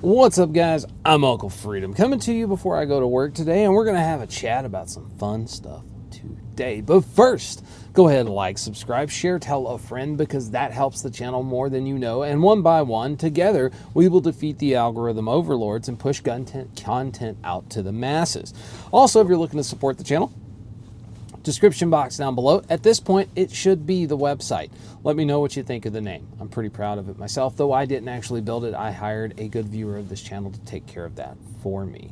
What's up, guys? I'm Uncle Freedom coming to you before I go to work today, and we're going to have a chat about some fun stuff today. But first, go ahead and like, subscribe, share, tell a friend, because that helps the channel more than you know. And one by one, together, we will defeat the algorithm overlords and push gun content out to the masses. Also, if you're looking to support the channel, description box down below. At this point, it should be the website. Let me know what you think of the name. I'm pretty proud of it myself, though I didn't actually build it. I hired a good viewer of this channel to take care of that for me.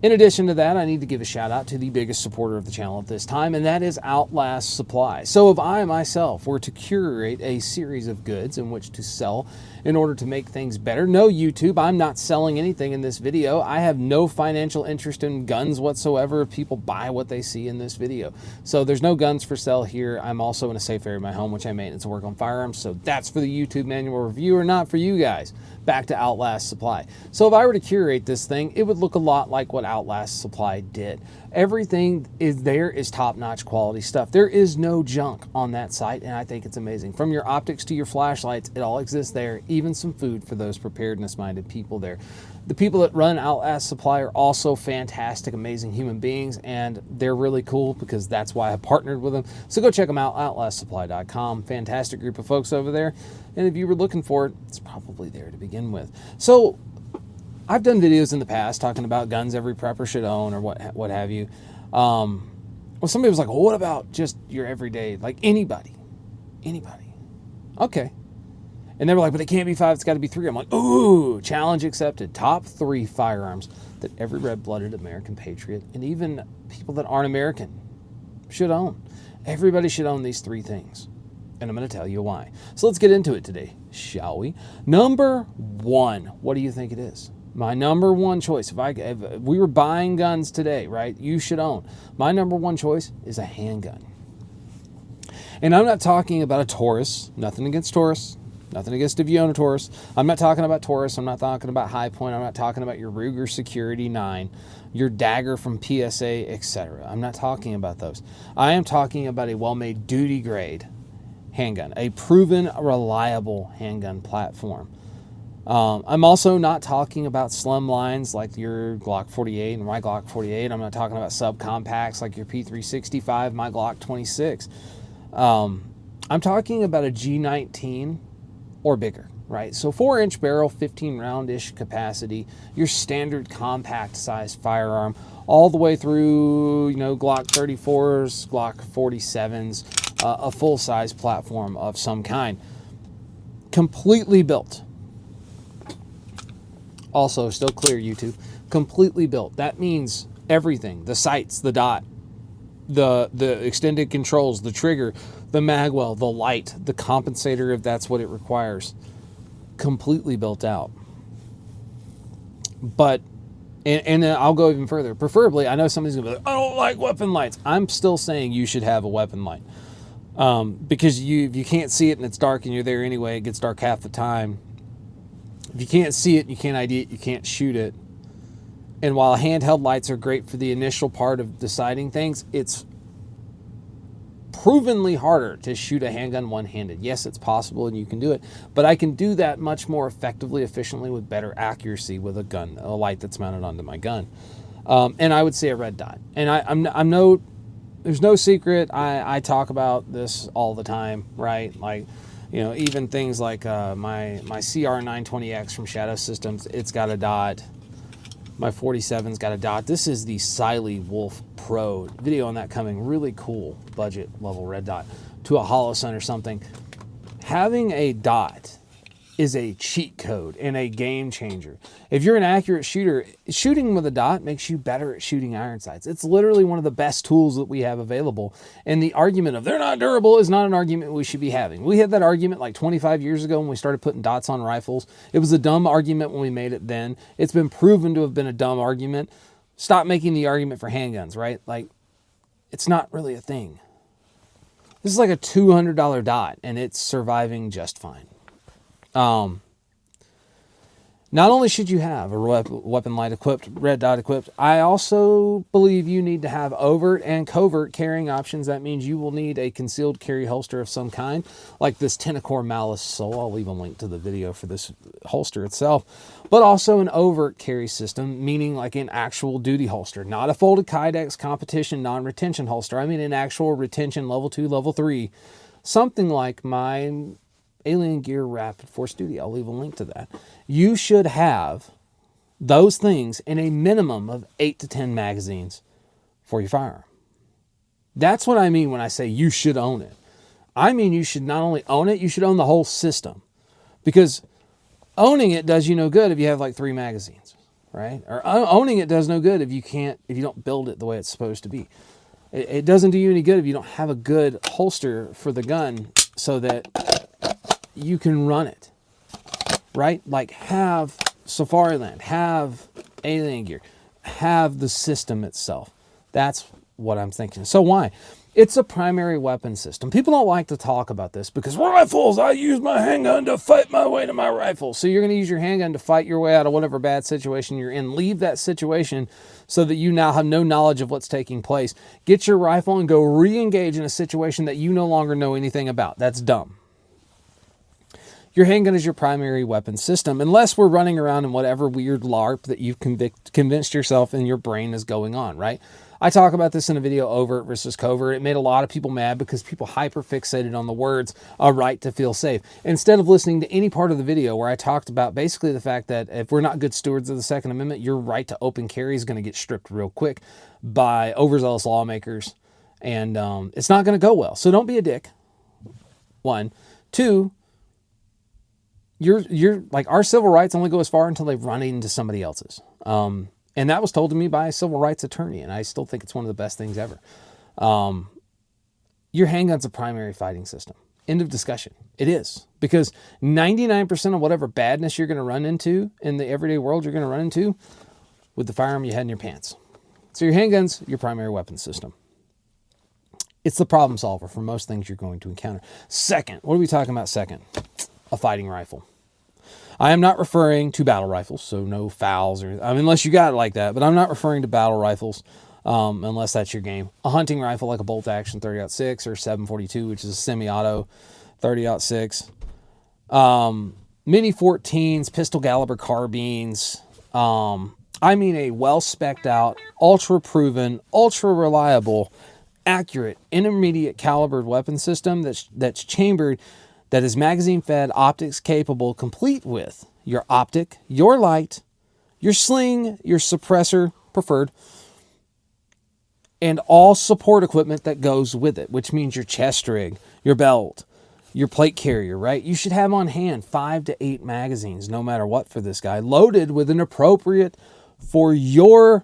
In addition to that, I need to give a shout out to the biggest supporter of the channel at this time, and that is Outlast Supply. So if I myself were to curate a series of goods in which to sell in order to make things better, no YouTube, I'm not selling anything in this video. I have no financial interest in guns whatsoever if people buy what they see in this video. So there's no guns for sale here. I'm also in a safe area in my home, which I maintenance and work on firearms. So that's for the YouTube manual review, or not for you guys. Back to Outlast Supply. So if I were to curate this thing, it would look a lot like what Outlast Supply did. Everything is top-notch quality stuff. There is no junk on that site, and I think it's amazing. From your optics to your flashlights, it all exists there. Even some food for those preparedness-minded people there. The people that run Outlast Supply are also fantastic, amazing human beings, and they're really cool because that's why I partnered with them. So go check them out, outlastsupply.com. Fantastic group of folks over there. And if you were looking for it, it's probably there to begin with. So I've done videos in the past talking about guns every prepper should own, or what have you. Well, somebody was like, well, what about just your everyday, like anybody? Okay. And they were like, but it can't be 5, it's got to be 3. I'm like, ooh, challenge accepted. Top 3 firearms that every red-blooded American patriot, and even people that aren't American, should own. Everybody should own these 3 things. And I'm going to tell you why. So let's get into it today, shall we? Number 1, what do you think it is? My number 1 choice, if we were buying guns today, right, you should own. My number 1 choice is a handgun. And I'm not talking about a Taurus, nothing against Taurus. Nothing against if you own a Taurus. I'm not talking about Taurus. I'm not talking about High Point. I'm not talking about your Ruger Security 9, your Dagger from PSA, etc. I'm not talking about those. I am talking about a well-made duty grade handgun, a proven, reliable handgun platform. I'm also not talking about slim lines like your Glock 48 and my Glock 48. I'm not talking about subcompacts like your P365, my Glock 26. I'm talking about a G19 or bigger, right? So 4-inch barrel, 15 round-ish capacity, your standard compact size firearm, all the way through, Glock 34s, Glock 47s, a full-size platform of some kind. Completely built. Also, still clear, YouTube. Completely built. That means everything. The sights, the dot, the extended controls, the trigger, the magwell, the light, the compensator if that's what it requires. Completely built out. But, and I'll go even further. Preferably, I know somebody's going to be like, I don't like weapon lights. I'm still saying you should have a weapon light. Because if you can't see it and it's dark and you're there anyway, it gets dark half the time. If you can't see it, you can't ID it, you can't shoot it. And while handheld lights are great for the initial part of deciding things, it's provenly harder to shoot a handgun one-handed. Yes, it's possible and you can do it, but I can do that much more effectively, efficiently, with better accuracy with a light that's mounted onto my gun. And I would say a red dot. And there's no secret. I talk about this all the time, right? Like, even things like my CR920X from Shadow Systems, it's got a dot. My 47's got a dot. This is the Siley Wolf Pro. Video on that coming. Really cool budget level red dot to a Holosun or something. Having a dot is a cheat code and a game changer. If you're an accurate shooter, shooting with a dot makes you better at shooting iron sights. It's literally one of the best tools that we have available. And the argument of they're not durable is not an argument we should be having. We had that argument like 25 years ago when we started putting dots on rifles. It was a dumb argument when we made it then. It's been proven to have been a dumb argument. Stop making the argument for handguns, right? Like, it's not really a thing. This is like a $200 dot and it's surviving just fine. Now Not only should you have a weapon light equipped, red dot equipped, I also believe you need to have overt and covert carrying options. That means you will need a concealed carry holster of some kind, like this Tenacor Malice Soul. I'll leave a link to the video for this holster itself, but also an overt carry system, meaning like an actual duty holster, not a folded Kydex competition non-retention holster. I mean an actual retention level 2, level 3, something like my Alien Gear Rapid Force Duty. I'll leave a link to that. You should have those things in a minimum of 8 to 10 magazines for your firearm. That's what I mean when I say you should own it. I mean you should not only own it, you should own the whole system. Because owning it does you no good if you have like 3 magazines, right? Or owning it does no good if you don't build it the way it's supposed to be. It doesn't do you any good if you don't have a good holster for the gun so that you can run it, right? Like have Safariland, have Alien Gear, have the system itself. That's what I'm thinking. So why? It's a primary weapon system. People don't like to talk about this because rifles, I use my handgun to fight my way to my rifle. So you're going to use your handgun to fight your way out of whatever bad situation you're in. Leave that situation so that you now have no knowledge of what's taking place. Get your rifle and go re-engage in a situation that you no longer know anything about. That's dumb. Your handgun is your primary weapon system, unless we're running around in whatever weird LARP that you've convinced yourself in your brain is going on, right? I talk about this in a video, overt versus covert. It made a lot of people mad because people hyper-fixated on the words, a right to feel safe, instead of listening to any part of the video where I talked about basically the fact that if we're not good stewards of the Second Amendment, your right to open carry is going to get stripped real quick by overzealous lawmakers, and it's not going to go well. So don't be a dick, 1. 2, you're like, our civil rights only go as far until they run into somebody else's. And that was told to me by a civil rights attorney, and I still think it's one of the best things ever. Your handgun's a primary fighting system. End of discussion. It is. Because 99% of whatever badness you're going to run into in the everyday world you're going to run into with the firearm you had in your pants. So your handgun's your primary weapon system. It's the problem solver for most things you're going to encounter. Second, what are we talking about second? A fighting rifle. I am not referring to battle rifles, so no fouls, or unless you got it like that, but I'm not referring to battle rifles unless that's your game. A hunting rifle like a bolt action 30-06 or 7.42, which is a semi-auto 30-06. Mini 14s, pistol caliber carbines. I mean a well-specced out, ultra proven, ultra reliable, accurate, intermediate calibered weapon system that's chambered, that is magazine fed, optics capable, complete with your optic, your light, your sling, your suppressor preferred, and all support equipment that goes with it, which means your chest rig, your belt, your plate carrier, right? You should have on hand 5 to 8 magazines, no matter what, for this guy, loaded with an appropriate for your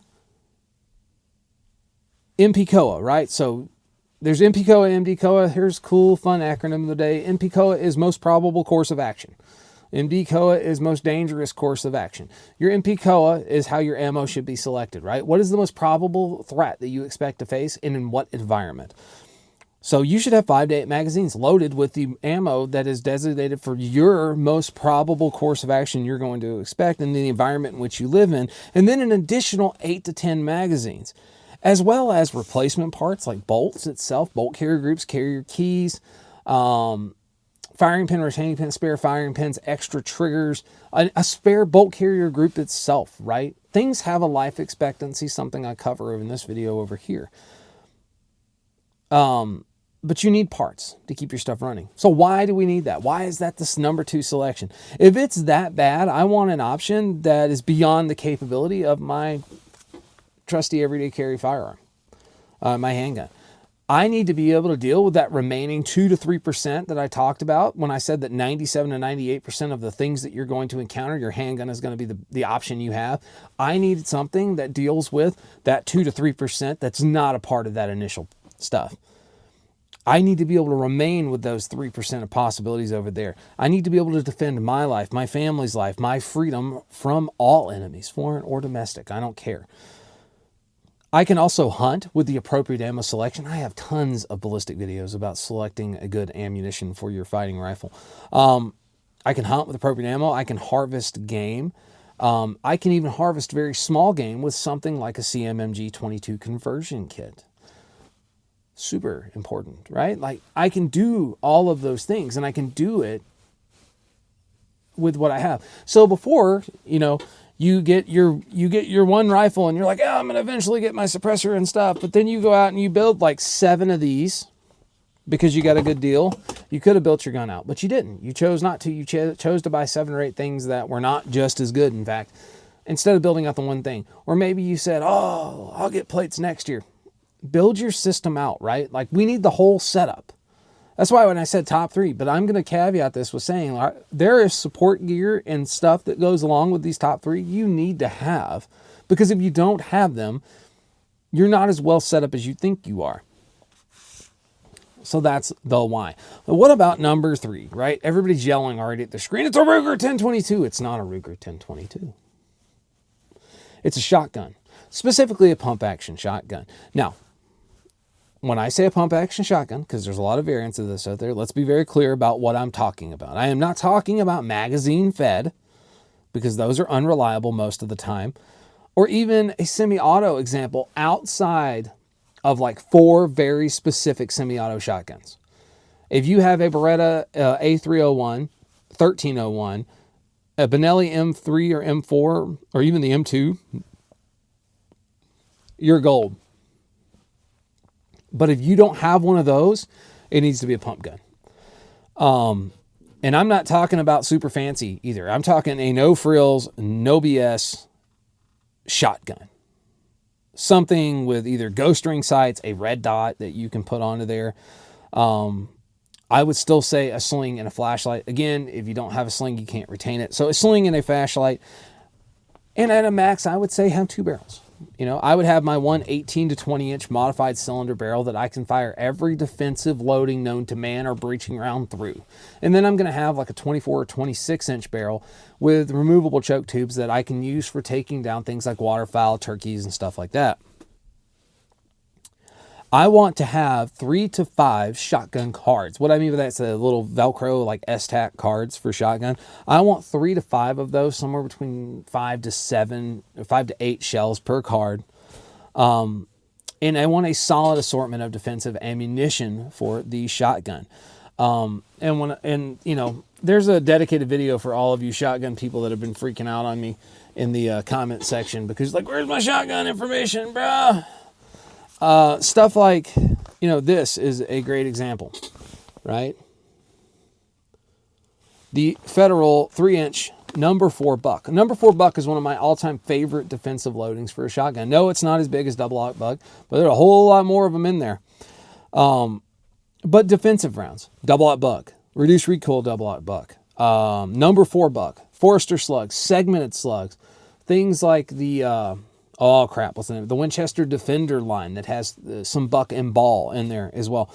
MPCOA, right? So there's MPCOA, MDCOA. Here's cool, fun acronym of the day. MPCOA is most probable course of action. MDCOA is most dangerous course of action. Your MPCOA is how your ammo should be selected, right? What is the most probable threat that you expect to face and in what environment? So you should have 5 to 8 magazines loaded with the ammo that is designated for your most probable course of action you're going to expect in the environment in which you live in, and then an additional 8 to 10 magazines, as well as replacement parts like bolts itself, bolt carrier groups, carrier keys, firing pin, retaining pin, spare firing pins, extra triggers, a spare bolt carrier group itself, right? Things have a life expectancy, something I cover in this video over here. But you need parts to keep your stuff running. So why do we need that? Why is that this number 2 selection? If it's that bad, I want an option that is beyond the capability of my trusty everyday carry firearm, my handgun. I need to be able to deal with that remaining 2 to 3% that I talked about when I said that 97 to 98% of the things that you're going to encounter, your handgun is going to be the option you have. I need something that deals with that 2 to 3% that's not a part of that initial stuff. I need to be able to remain with those 3% of possibilities over there. I need to be able to defend my life, my family's life, my freedom from all enemies, foreign or domestic. I don't care. I can also hunt with the appropriate ammo selection. I have tons of ballistic videos about selecting a good ammunition for your fighting rifle. I can hunt with appropriate ammo. I can harvest game. I can even harvest very small game with something like a CMMG 22 conversion kit. Super important, right? Like I can do all of those things, and I can do it with what I have. So before, you get your one rifle and you're like, oh, I'm going to eventually get my suppressor and stuff. But then you go out and you build like 7 of these because you got a good deal. You could have built your gun out, but you didn't. You chose not to. You chose to buy 7 or 8 things that were not just as good, in fact, instead of building out the one thing. Or maybe you said, oh, I'll get plates next year. Build your system out, right? Like we need the whole setup. That's why when I said top 3, but I'm going to caveat this with saying there is support gear and stuff that goes along with these top 3 you need to have, because if you don't have them, you're not as well set up as you think you are. So that's the why. But what about number 3, right? Everybody's yelling already at the screen. It's a Ruger 1022. It's not a Ruger 1022. It's a shotgun, specifically a pump action shotgun. Now, when I say a pump action shotgun, because there's a lot of variants of this out there, let's be very clear about what I'm talking about. I am not talking about magazine fed, because those are unreliable most of the time, or even a semi-auto example outside of like 4 very specific semi-auto shotguns. If you have a Beretta A301, 1301, a Benelli M3 or M4, or even the M2, you're gold. But if you don't have one of those, it needs to be a pump gun. And I'm not talking about super fancy either. I'm talking a no frills, no BS shotgun. Something with either ghost ring sights, a red dot that you can put onto there. I would still say a sling and a flashlight. Again, if you don't have a sling, you can't retain it. So a sling and a flashlight. And at a max, I would say have 2 barrels. I would have my one 18 to 20 inch modified cylinder barrel that I can fire every defensive loading known to man or breaching round through. And then I'm going to have like a 24 or 26 inch barrel with removable choke tubes that I can use for taking down things like waterfowl, turkeys, and stuff like that. I want to have 3 to 5 shotgun cards. What I mean by that is a little Velcro like S-Tac cards for shotgun. I want 3 to 5 of those, somewhere between 5 to 8 shells per card. And I want a solid assortment of defensive ammunition for the shotgun. There's a dedicated video for all of you shotgun people that have been freaking out on me in the comment section because like, where's my shotgun information, bro? Stuff like, this is a great example, right? The Federal 3-inch number 4 buck. Number 4 buck is one of my all-time favorite defensive loadings for a shotgun. No, it's not as big as double aught buck, but there are a whole lot more of them in there. But defensive rounds, double aught buck, reduced recoil double aught buck, number 4 buck, Forester slugs, segmented slugs, things like the what's the name? The Winchester Defender line that has some buck and ball in there as well.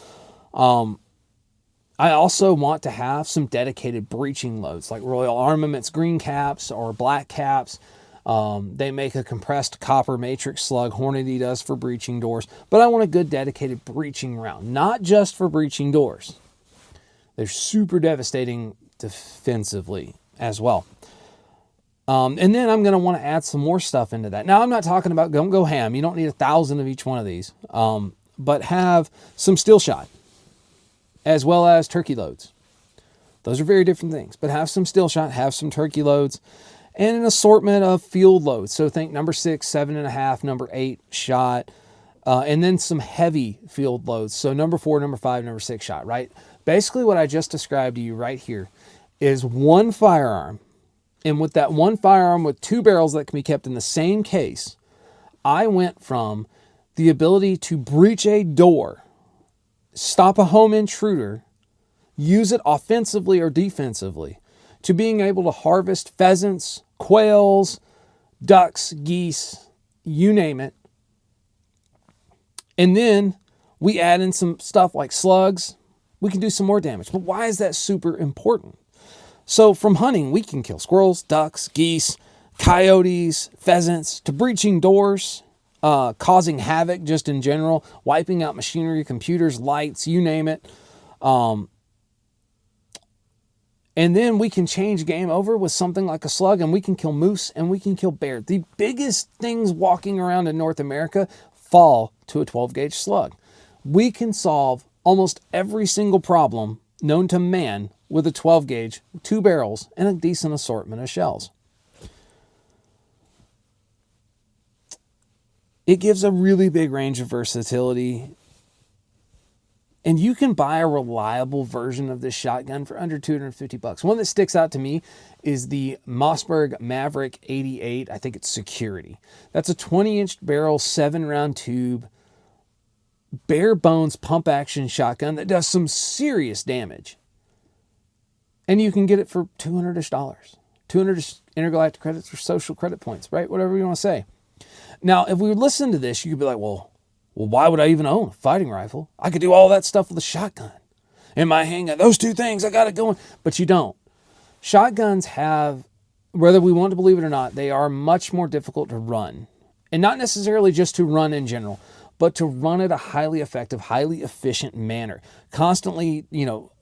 I also want to have some dedicated breaching loads like Royal Armaments green caps or black caps. They make a compressed copper matrix slug. Hornady does for breaching doors. But I want a good dedicated breaching round, not just for breaching doors. They're super devastating defensively as well. And then I'm going to want to add some more stuff into that. Now, I'm not talking about don't go ham. You don't need 1,000 of each one of these. But have some steel shot as well as turkey loads. Those are very different things. But have some steel shot, have some turkey loads, and an assortment of field loads. So think number 6, 7.5, number 8 shot, and then some heavy field loads. So number 4, number 5, number 6 shot, right? Basically what I just described to you right here is one firearm. And with that one firearm with 2 barrels that can be kept in the same case, I went from the ability to breach a door, stop a home intruder, use it offensively or defensively, to being able to harvest pheasants, quails, ducks, geese, you name it. And then we add in some stuff like slugs. We can do some more damage. But why is that super important? So from hunting, we can kill squirrels, ducks, geese, coyotes, pheasants, to breaching doors, causing havoc just in general, wiping out machinery, computers, lights, you name it. And And then we can change game over with something like a slug, and we can kill moose and we can kill bear. The biggest things walking around in North America fall to a 12 gauge slug. We can solve almost every single problem known to man with a 12 gauge, 2 barrels, and a decent assortment of shells. It gives a really big range of versatility. And you can buy a reliable version of this shotgun for under $250. One that sticks out to me is the Mossberg Maverick 88. I think it's Security. That's a 20-inch barrel, 7-round tube, bare bones pump action shotgun that does some serious damage. And you can get it for $200-ish. 200 intergalactic credits or social credit points, right? Whatever you want to say. Now, if we listen to this, you could be like, well, why would I even own a fighting rifle? I could do all that stuff with a shotgun. And my handgun, those two things, I got it going. But you don't. Shotguns have, whether we want to believe it or not, they are much more difficult to run. And not necessarily just to run in general, but to run at a highly effective, highly efficient manner. Constantly,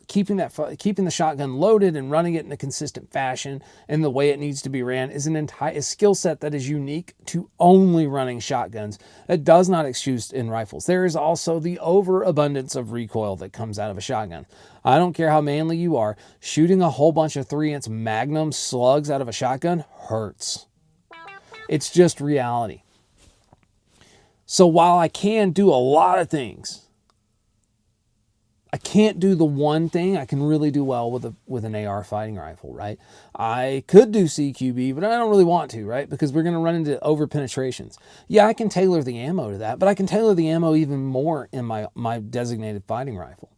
keeping the shotgun loaded and running it in a consistent fashion and the way it needs to be ran is a skill set that is unique to only running shotguns. That does not exist in rifles. There is also the overabundance of recoil that comes out of a shotgun. I don't care how manly you are, shooting a whole bunch of 3-inch Magnum slugs out of a shotgun hurts. It's just reality. So while I can do a lot of things, I can't do the one thing I can really do well with an AR fighting rifle, right? I could do CQB, but I don't really want to, right? Because we're going to run into over penetrations. Yeah, I can tailor the ammo to that, but I can tailor the ammo even more in my designated fighting rifle.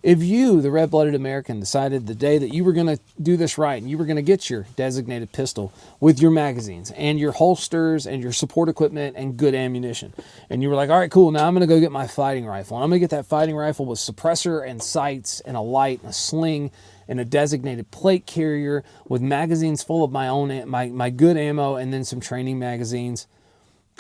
If you, the red-blooded American, decided the day that you were going to do this right and you were going to get your designated pistol with your magazines and your holsters and your support equipment and good ammunition, and you were like, all right, cool, now I'm going to go get my fighting rifle. And I'm going to get that fighting rifle with suppressor and sights and a light and a sling and a designated plate carrier with magazines full of my own, my good ammo, and then some training magazines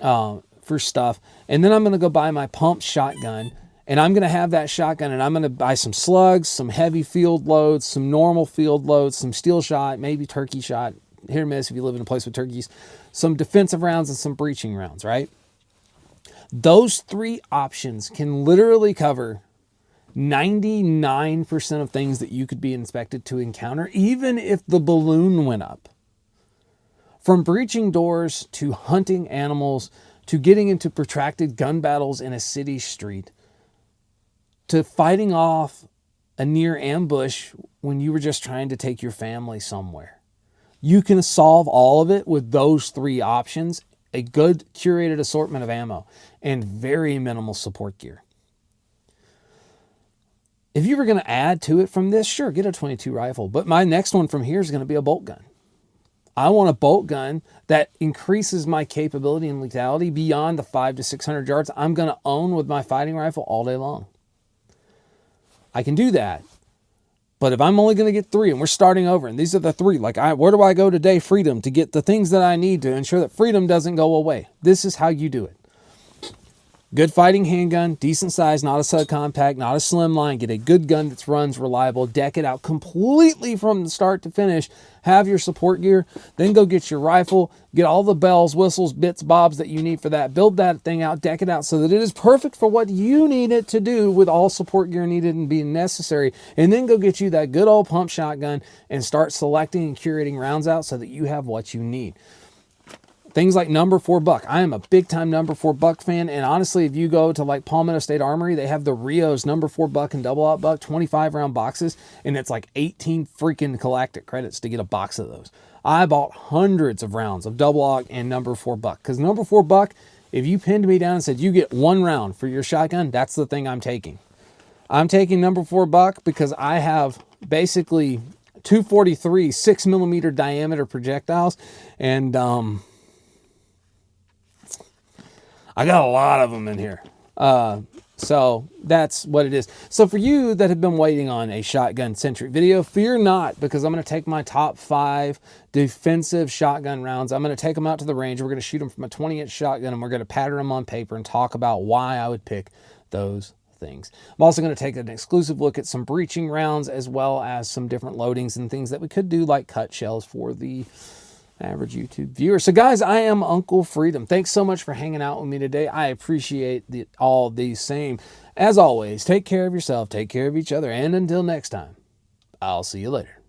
for stuff. And then I'm going to go buy my pump shotgun. And I'm going to have that shotgun, and I'm going to buy some slugs, some heavy field loads, some normal field loads, some steel shot, maybe turkey shot, hit or miss if you live in a place with turkeys, some defensive rounds, and some breaching rounds, right? Those 3 options can literally cover 99% of things that you could be expected to encounter, even if the balloon went up. From breaching doors to hunting animals to getting into protracted gun battles in a city street, to fighting off a near ambush when you were just trying to take your family somewhere. You can solve all of it with those 3 options, a good curated assortment of ammo, and very minimal support gear. If you were going to add to it from this, sure, get a .22 rifle. But my next one from here is going to be a bolt gun. I want a bolt gun that increases my capability and lethality beyond the 500 to 600 yards I'm going to own with my fighting rifle all day long. I can do that. But if I'm only going to get 3 and we're starting over, and these are the 3, where do I go today, freedom, to get the things that I need to ensure that freedom doesn't go away? This is how you do it. Good fighting handgun, decent size, not a subcompact, not a slim line. Get a good gun that runs reliable. Deck it out completely from the start to finish. Have your support gear. Then go get your rifle. Get all the bells, whistles, bits, bobs that you need for that. Build that thing out. Deck it out so that it is perfect for what you need it to do with all support gear needed and being necessary. And then go get you that good old pump shotgun and start selecting and curating rounds out so that you have what you need. Things like number 4 buck. I am a big time number 4 buck fan. And honestly, if you go to Palmetto State Armory, they have the Rios number 4 buck and double out buck 25 round boxes. And it's like 18 freaking galactic credits to get a box of those. I bought hundreds of rounds of double aught and number 4 buck. Because number 4 buck, if you pinned me down and said you get 1 round for your shotgun, that's the thing I'm taking. I'm taking number 4 buck because I have basically 243 6mm diameter projectiles. And, I got a lot of them in here. So that's what it is. So for you that have been waiting on a shotgun-centric video, fear not, because I'm going to take my top 5 defensive shotgun rounds. I'm going to take them out to the range. We're going to shoot them from a 20-inch shotgun, and we're going to pattern them on paper and talk about why I would pick those things. I'm also going to take an exclusive look at some breaching rounds, as well as some different loadings and things that we could do, like cut shells for the average YouTube viewer. So guys, I am Uncle Freedom. Thanks so much for hanging out with me today. I appreciate all these same. As always, take care of yourself, take care of each other, and until next time, I'll see you later.